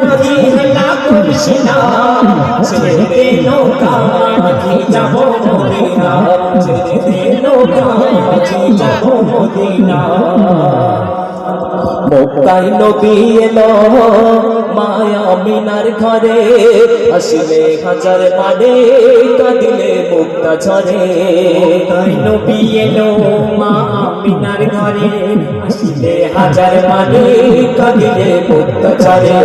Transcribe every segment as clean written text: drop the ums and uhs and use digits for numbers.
মাঝি হেলা করিস না ছেড়ে দে নৌকা মাঝি যাব মদিনা ছেড়ে দে নৌকা মাঝি যাব মদিনা মক্কায় নবী এলো মায়া মিনার ঘরে আসলে হাজার মানে কাঁদিলে মুক্তা ঝরে মক্কায় নবী এলো মা মিনার ঘরে আসলে হাজার মানে কাঁদিলে মুক্তা ঝরে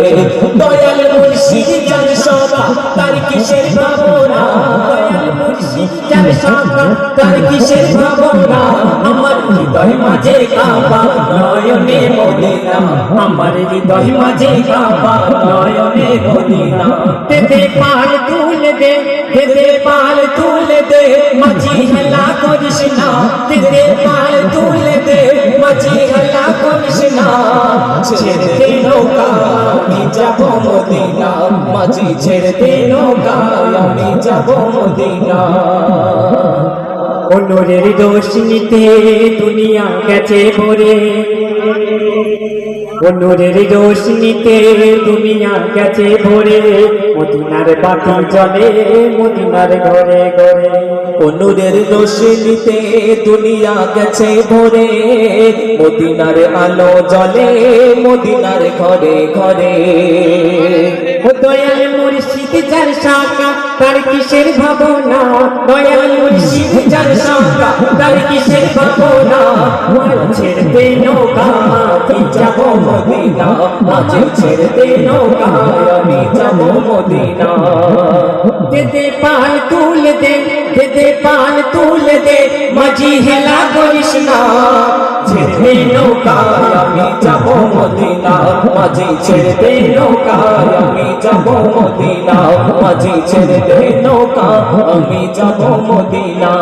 দয়াল মুর্শিদ যার সভা তার কিসের ভাবনা দয়াল মুর্শিদ যার সভা তার কিসের ভাবনা আমার হৃদয় মাঝে কাবা নয়নে মদিনা আমার হৃদয় মাঝে কাবা নয়নে মদিনা দে পাল তুলে দে পাল তুলে দে মাঝি হেলা করিস না দে পাল তুলে দে মাঝি হেলা করিস না ছেড়ে দে নৌকা আমি যাব মদিনা মাঝি ছেড়ে দে নৌকা আমি যাব মদিনা অনুরের দোষ নিতে দুনিয়া গেছে ভরে অনুরের দোষ নিতে দুনিয়া গেছে ভরে মদিনার বাতি জ্বলে মদিনার ঘরে ঘরে অনুরের দোষ নিতে দুনিয়া গেছে ভরে মদিনার আলো জ্বলে মদিনার ঘরে ঘরে ও দয়াল মুর্শিদ যার শাখা তার কিসের ভাবনা দয়াল মুর্শিদ যার শাখা তার কিসের ভাবনা ছেড়ে দে নৌকা আমি যাব মদিনা মাঝে ছেড়ে দে নৌকা আমি যাব মদিনা দে পাল তুলে দে পাল তুলে দে মাঝি হেলা করিস না ছেড়ে দে নৌকা আমি যাব মদিনা মাঝে ছেড়ে দে নৌকা আমি যাব মদিনা মাঝে ছেড়ে দে নৌকা আমি যাব মদিনা